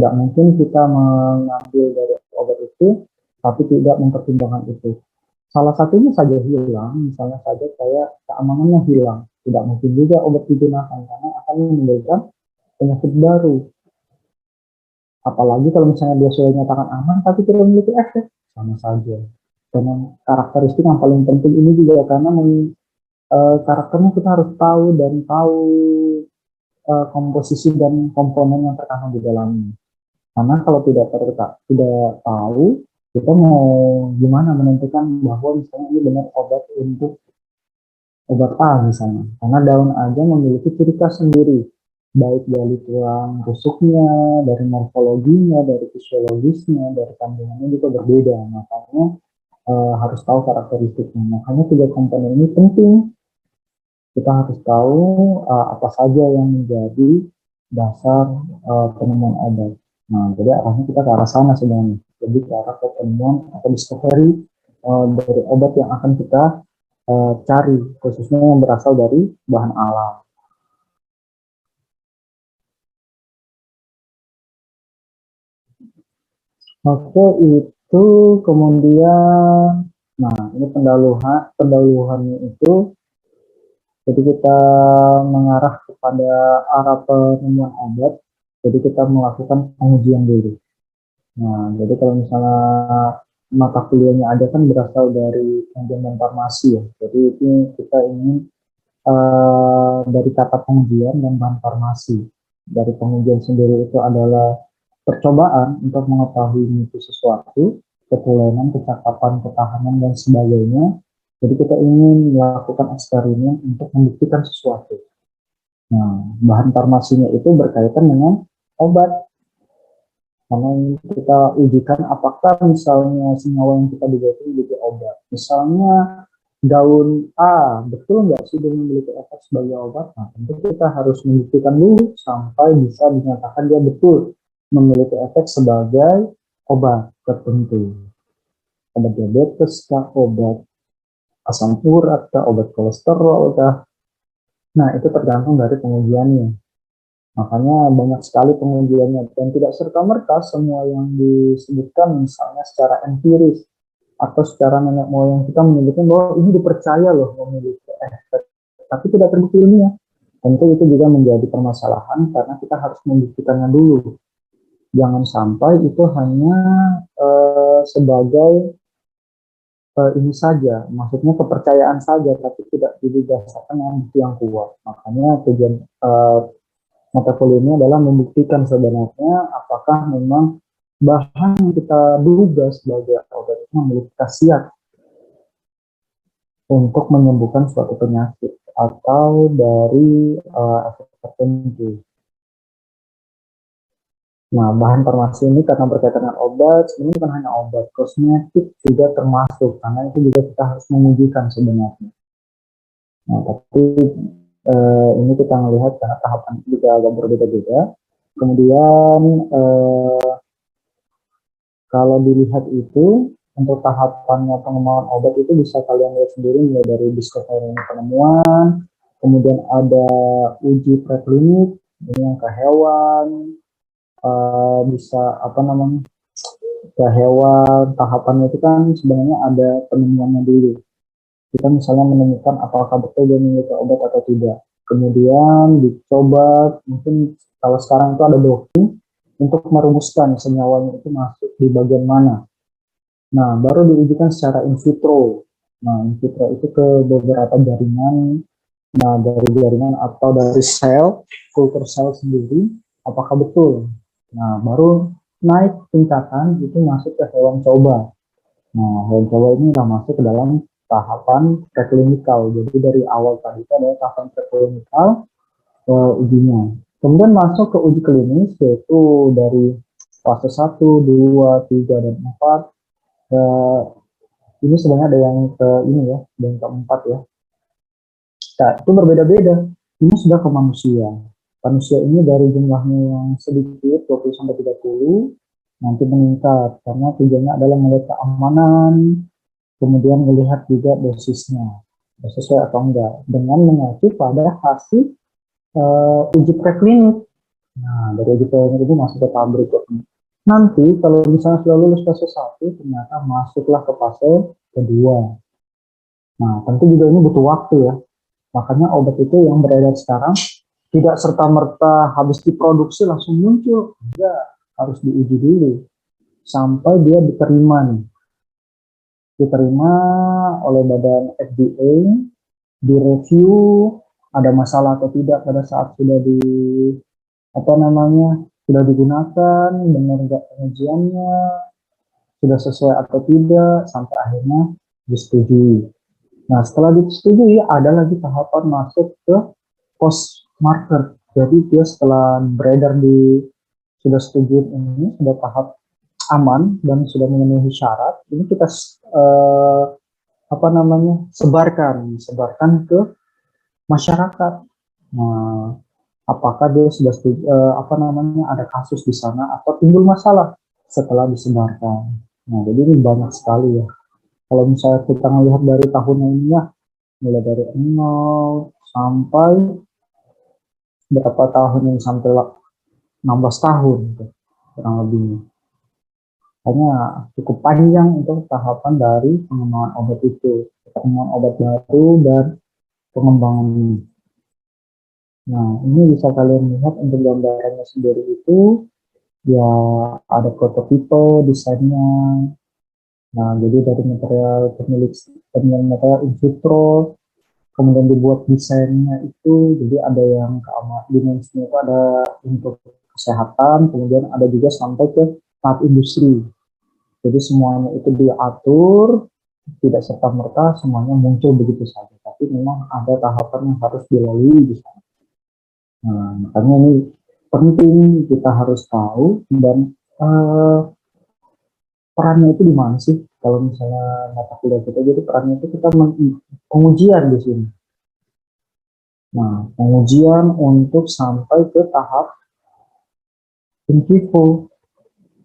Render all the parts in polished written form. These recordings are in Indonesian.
Tidak mungkin kita mengambil dari obat itu, tapi tidak mempertimbangkan itu. Salah satunya saja hilang, misalnya saja kayak keamanannya hilang. Tidak mungkin juga obat digunakan karena akan menimbulkan penyakit baru. Apalagi kalau misalnya dia sudah dinyatakan aman, tapi tidak memiliki efek, sama saja. Dengan karakteristik yang paling penting ini juga karena karakternya kita harus tahu dan tahu komposisi dan komponen yang terkandung di dalamnya. Karena kalau tidak tahu, kita mau gimana menentukan bahwa misalnya ini benar obat untuk obat A misalnya. Karena daun aja memiliki ciri khas sendiri, baik dari tulang rusuknya, dari morfologinya, dari fisiologisnya, dari kandungannya juga berbeda. Makanya harus tahu karakteristiknya. Makanya tiga komponen ini penting. Kita harus tahu apa saja yang menjadi dasar penemuan obat. Nah, jadi arahnya kita ke arah sana sebenarnya. Jadi ke arah penemuan atau discovery dari obat yang akan kita cari, khususnya yang berasal dari bahan alam. Oke, itu kemudian, nah ini pendahuluannya itu, jadi kita mengarah kepada arah penemuan obat, jadi kita melakukan pengujian dulu. Nah, jadi kalau misalnya mata kuliahnya ada kan berasal dari pengujian farmasi ya, jadi itu kita ingin dari kata pengujian dan bahan farmasi. Dari pengujian sendiri itu adalah percobaan untuk mengetahui mutu sesuatu, ketulenan, kecakapan, ketahanan, dan sebagainya. Jadi kita ingin melakukan eksperimen untuk membuktikan sesuatu. Nah, bahan farmasinya itu berkaitan dengan obat. Karena kita ujikan apakah misalnya senyawa yang kita buat itu menjadi obat. Misalnya daun A, betul nggak sih dia memiliki efek sebagai obat? Nah, tentu kita harus membuktikan dulu sampai bisa dinyatakan dia betul memiliki efek sebagai obat tertentu. Obat diabetes kah, obat asam urat kah, obat kolesterol kah. Nah, itu tergantung dari pengujiannya. Makanya banyak sekali pengujiannya dan tidak serta-merta semua yang disebutkan misalnya secara empiris atau secara nenek moyang kita menyebutkan bahwa ini dipercaya loh memiliki efek, tapi tidak terbukti ilmiah. Tentu itu juga menjadi permasalahan karena kita harus membuktikannya dulu. Jangan sampai itu hanya sebagai ini saja, maksudnya kepercayaan saja, tapi tidak didasarkan dengan bukti yang kuat. Makanya tujuan mata kuliah ini adalah membuktikan sebenarnya apakah memang bahan yang kita duga sebagai obat itu memiliki khasiat untuk menyembuhkan suatu penyakit atau dari efek tertentu. Nah, bahan farmasi ini karena berkaitan dengan obat, sebenarnya bukan hanya obat, kosmetik juga termasuk, karena itu juga kita harus mengujikan sebenarnya. Nah, tapi ini kita melihat karena tahapan itu juga agak berbeda-beda. Kemudian kalau dilihat itu untuk tahapannya pengembangan obat itu bisa kalian lihat sendiri mulai dari discovery penemuan, kemudian ada uji preklinik, ini yang ke hewan, bisa apa namanya ke hewan. Tahapannya itu kan sebenarnya ada penemuannya dulu. Kita misalnya menemukan apakah betul dia memiliki obat atau tidak. Kemudian dicoba, mungkin kalau sekarang itu ada doping untuk merumuskan senyawanya itu masuk di bagian mana. Nah, baru diujikan secara in vitro. Nah, in vitro itu ke beberapa jaringan. Nah, dari jaringan atau dari sel, kultur sel sendiri, apakah betul. Nah, baru naik tingkatan itu masuk ke hewan coba. Nah, hewan coba ini sudah masuk ke dalam tahapan preklinikal. Jadi dari awal tadi itu adalah tahapan preklinikal ujinya. Kemudian masuk ke uji klinis, yaitu dari fase 1, 2, 3, dan 4. Ini sebenarnya ada yang ke ini ya, ada yang keempat ya. Nah, itu berbeda-beda. Ini sudah ke manusia. Manusia ini dari jumlahnya yang sedikit, 20 sampai 30, nanti meningkat karena tujuannya adalah melihat keamanan, kemudian melihat juga dosisnya, sesuai atau enggak, dengan mengacu pada hasil uji preklinik. Nah, dari uji klinik itu masuk ke tahap berikutnya. Nanti kalau misalnya sudah lulus fase 1, ternyata masuklah ke fase kedua. Nah, tentu juga ini butuh waktu ya. Makanya obat itu yang beredar sekarang tidak serta-merta habis diproduksi langsung muncul. Enggak, harus diuji dulu sampai dia diterima nih. Diterima oleh badan FDA, direview ada masalah atau tidak pada saat sudah di apa namanya sudah digunakan, benar nggak pengujiannya, sudah sesuai atau tidak, sampai akhirnya disetujui. Nah, setelah disetujui, ada lagi tahapan masuk ke post market. Jadi dia setelah beredar di sudah setuju ini, sudah tahap aman dan sudah memenuhi syarat, ini kita apa namanya sebarkan ke masyarakat. Nah, apakah dia sudah apa namanya ada kasus di sana atau timbul masalah setelah disebarkan. Nah, jadi ini banyak sekali ya. Kalau misalnya kita melihat dari tahun ini ya, mulai dari 0 sampai berapa tahun ini sampai 16 tahun gitu, kurang lebihnya. Hanya cukup panjang untuk tahapan dari pengembangan obat itu, pengembangan obat baru dan pengembangan ini. Nah, ini bisa kalian lihat untuk gambarannya sendiri itu, ya ada prototipe desainnya. Nah, jadi dari material material in vitro, kemudian dibuat desainnya itu, jadi ada yang dimensinya itu ada untuk kesehatan, kemudian ada juga sampai ke tahap industri. Jadi semuanya itu diatur, tidak serta-merta semuanya muncul begitu saja, tapi memang ada tahapan yang harus dilalui di sana. Nah, makanya ini penting kita harus tahu dan perannya itu di mana sih kalau misalnya mata kuliah kita, jadi perannya itu kita pengujian di sini. Nah, pengujian untuk sampai ke tahap in vivo.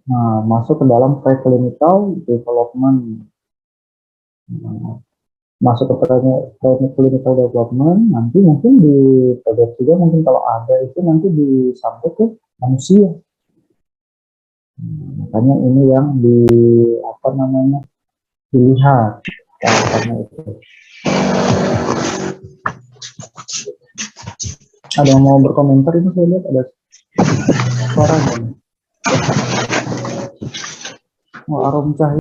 Nah, masuk ke dalam preclinical development. Nah, masuk ke clinical development, nanti mungkin di project juga mungkin kalau ada itu nanti disampai ke manusia. Makanya ini yang di apa namanya dilihat karena itu. Ada yang mau berkomentar? Ini saya lihat ada suaranya. Oh, Arum Cahaya.